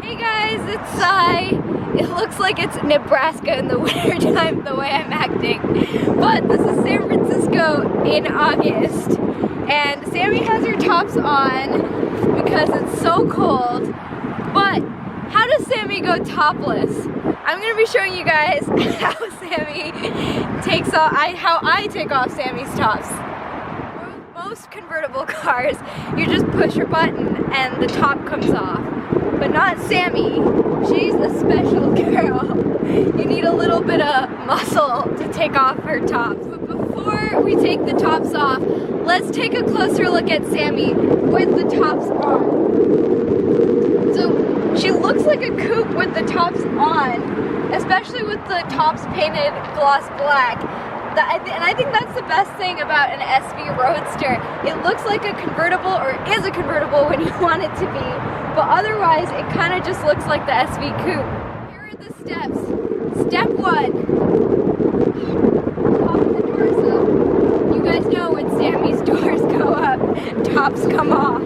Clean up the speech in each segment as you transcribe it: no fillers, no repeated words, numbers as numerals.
Hey guys, it's Sai. It looks like it's Nebraska in the wintertime the way I'm acting. But this is San Francisco in August. And Sammy has her tops on because it's so cold. But how does Sammy go topless? I'm going to be showing you guys how Sammy takes off, how I take off Sammy's tops. Most convertible cars, you just push your button and the top comes off. But not Sammy. She's a special girl. You need a little bit of muscle to take off her tops. But before we take the tops off, let's take a closer look at Sammy with the tops on. So she looks like a coupe with the tops on, especially with the tops painted gloss black. And I think that's the best thing about an SV Roadster. It looks like a convertible, or is a convertible when you want it to be, but otherwise it kind of just looks like the SV Coupe. Here are the steps. Step 1. Pop the doors up. You guys know when Sammy's doors go up, tops come off.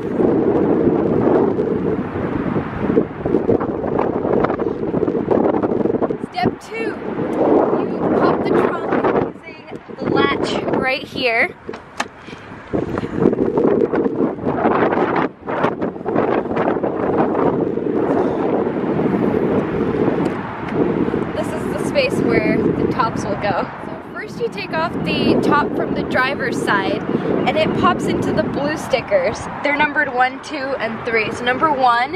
Step 2. You pop the trunk the latch right here. This is the space where the tops will go. So first you take off the top from the driver's side and it pops into the blue stickers. They're numbered 1, 2, and 3. So number 1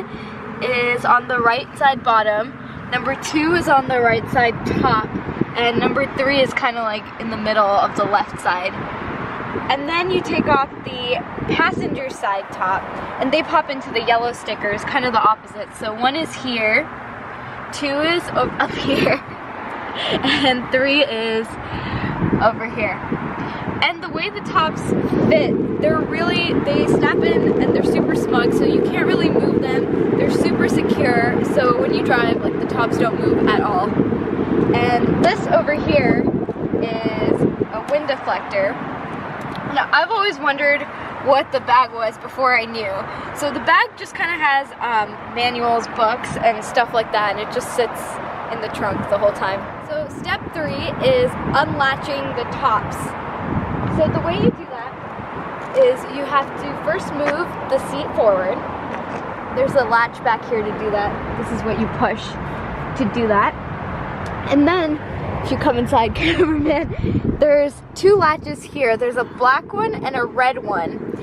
is on the right side bottom, number 2 is on the right side top, and number 3 is kind of like in the middle of the left side. And then you take off the passenger side top and they pop into the yellow stickers, kind of the opposite. So 1 is here, 2 is up here, and 3 is over here. And the way the tops fit, they snap in and they're super smug, so you can't really move them. They're super secure, so when you drive, like, the tops don't move at all. And this over here is a wind deflector. Now, I've always wondered what the bag was before I knew. So the bag just kind of has manuals, books, and stuff like that, and it just sits in the trunk the whole time. So step 3 is unlatching the tops. So the way you do that is you have to first move the seat forward. There's a latch back here to do that. This is what you push to do that. And then, if you come inside, cameraman, there's 2 latches here. There's a black one and a red one.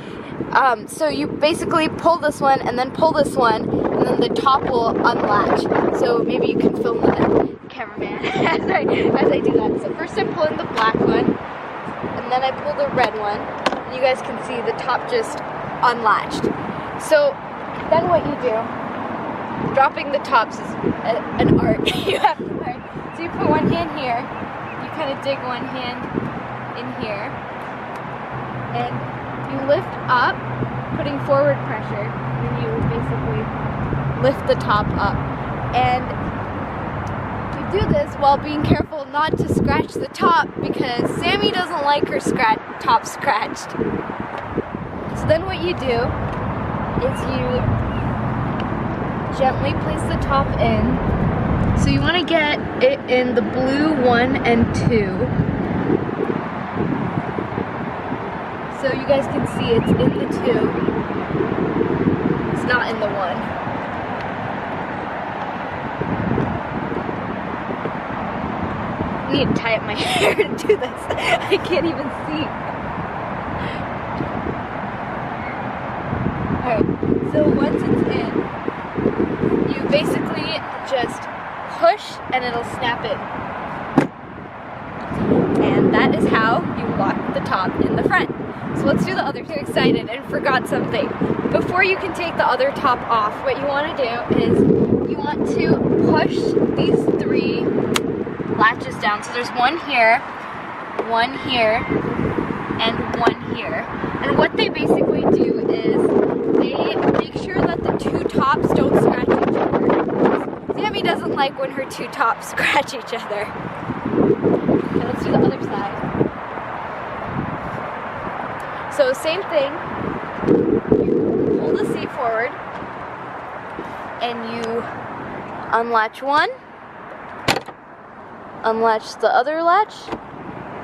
So you basically pull this one and then pull this one, and then the top will unlatch. So maybe you can film that, cameraman, as I do that. So first I pull in the black one, and then I pull the red one, and you guys can see the top just unlatched. So then what you do, dropping the tops is an art. You have to learn. So you put one hand here, you kind of dig one hand in here, and you lift up, putting forward pressure, and you basically lift the top up. And you do this while being careful not to scratch the top, because Sammy doesn't like her top scratched. So then what you do is you gently place the top in. So you want to get it in the blue 1 and 2. So you guys can see it's in the 2. It's not in the 1. I need to tie up my hair to do this. I can't even see. Alright, so once it's in, you basically just push and it'll snap in. And that is how you lock the top in the front. So let's do the other two. Excited and forgot something. Before you can take the other top off, what you want to do is you want to push these 3 latches down. So there's 1 here, 1 here, and 1 here. And what they basically do is they make sure that the 2 tops don't scratch each other. Sammy doesn't like when her 2 tops scratch each other. Okay, let's do the other side. So same thing, you pull the seat forward, and you unlatch one, unlatch the other latch,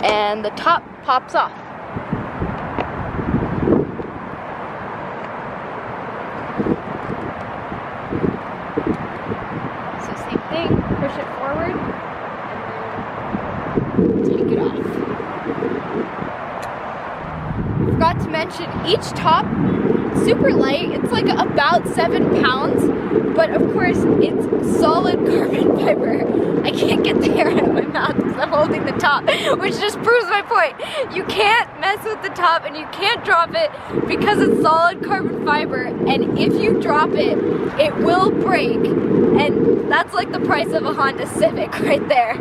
and the top pops off. So same thing, push it forward, and take it off. Forgot to mention, each top, super light, it's like about 7 pounds, but of course it's solid carbon fiber. I can't get the air out of my mouth because I'm holding the top, which just proves my point. You can't mess with the top and you can't drop it because it's solid carbon fiber, and if you drop it, it will break, and that's like the price of a Honda Civic right there.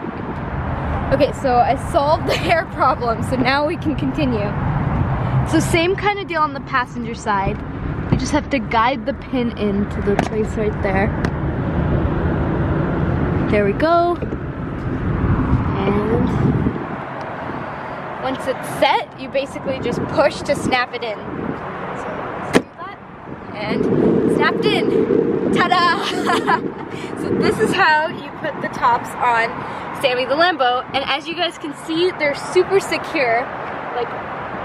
Okay, so I solved the air problem, so now we can continue. So same kind of deal on the passenger side. You just have to guide the pin into the place right there. There we go. And once it's set, you basically just push to snap it in. So let's do that. And snapped in. Ta-da! So this is how you put the tops on Sammy the Lambo. And as you guys can see, they're super secure. Like,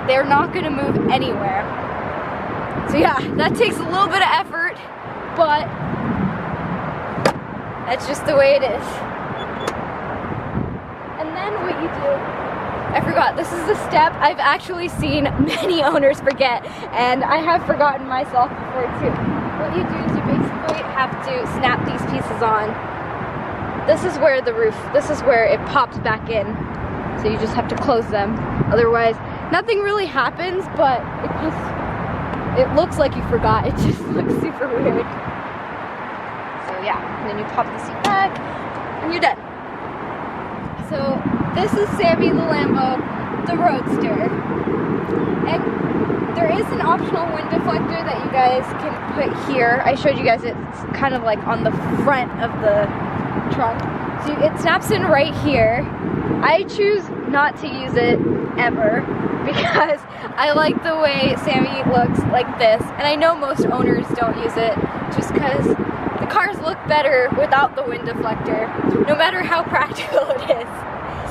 they're not gonna move anywhere. So yeah, that takes a little bit of effort, but that's just the way it is. And then what you do, I forgot, this is a step I've actually seen many owners forget, and I have forgotten myself before too. What you do is you basically have to snap these pieces on. This is where the roof, this is where it pops back in. So you just have to close them. Otherwise, nothing really happens, but it looks like you forgot. It just looks super weird. So yeah, and then you pop the seat back, and you're done. So this is Sammy the Lambo, the Roadster. And there is an optional wind deflector that you guys can put here. I showed you guys it's kind of like on the front of the trunk. So it snaps in right here. I choose not to use it ever because I like the way Sammy looks like this, and I know most owners don't use it just because the cars look better without the wind deflector, no matter how practical it is.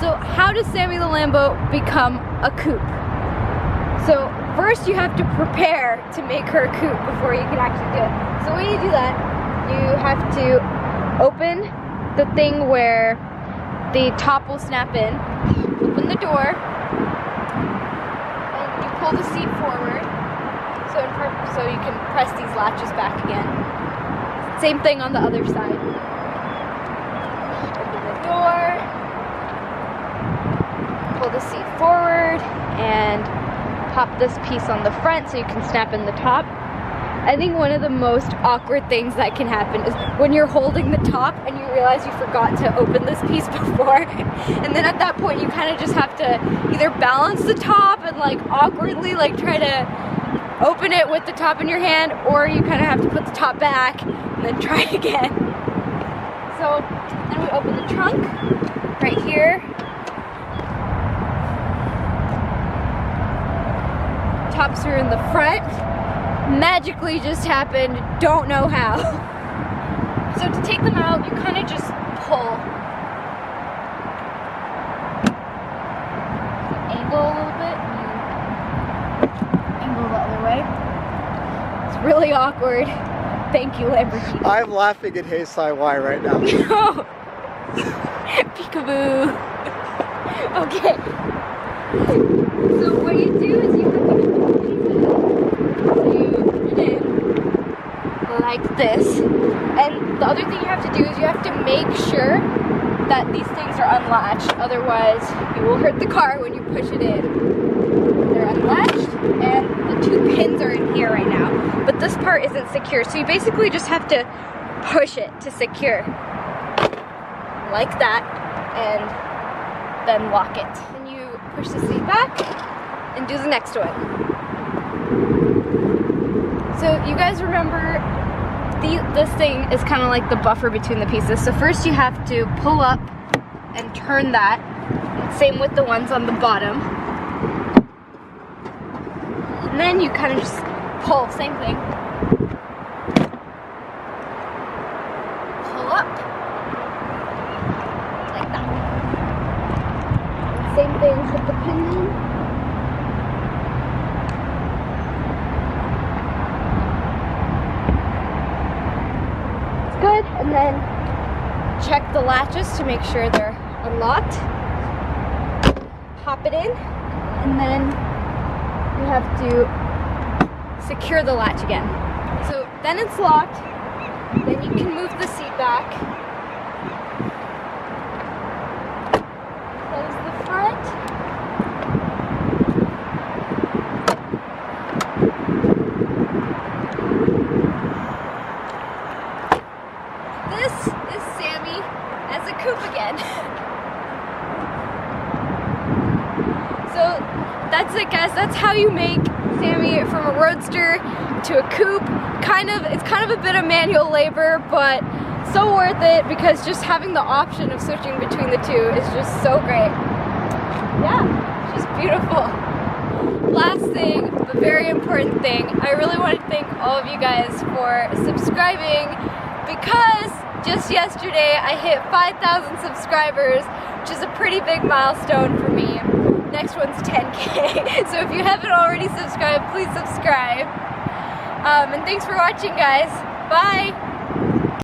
So how does Sammy the Lambo become a coupe? So first you have to prepare to make her a coupe before you can actually do it. So when you do that, you have to open the thing where the top will snap in, open the door, and you pull the seat forward so you can press these latches back again. Same thing on the other side. Open the door, pull the seat forward, and pop this piece on the front so you can snap in the top. I think one of the most awkward things that can happen is when you're holding the top and you realize you forgot to open this piece before, and then at that point you kind of just have to either balance the top and like awkwardly like try to open it with the top in your hand, or you kind of have to put the top back and then try again. So then we open the trunk right here. Tops are in the front. Magically just happened, don't know how. So to take them out, you kind of just pull. Angle a little bit, and angle the other way. It's really awkward. Thank you, Lamborghini. I'm laughing at Hey Sai Y right now. No! Peekaboo! Okay. So what you do is you have like this, and the other thing you have to do is you have to make sure that these things are unlatched, otherwise you will hurt the car when you push it in. They're unlatched, and the two pins are in here right now, but this part isn't secure, so you basically just have to push it to secure, like that, and then lock it. Then you push the seat back and do the next one. So you guys remember this thing is kind of like the buffer between the pieces. So first you have to pull up and turn that. Same with the ones on the bottom. And then you kind of just pull, same thing. good, and then check the latches to make sure they're unlocked. Pop it in, and then you have to secure the latch again. So then it's locked, then you can move the seat back. Close the front. This is Sammy as a coupe again. So that's it, guys. That's how you make Sammy from a Roadster to a coupe. It's kind of a bit of manual labor, but so worth it because just having the option of switching between the two is just so great. Yeah, just beautiful. Last thing, but very important thing, I really want to thank all of you guys for subscribing, because just yesterday I hit 5,000 subscribers, which is a pretty big milestone for me. Next one's 10K. So if you haven't already subscribed, please subscribe. And thanks for watching, guys. Bye.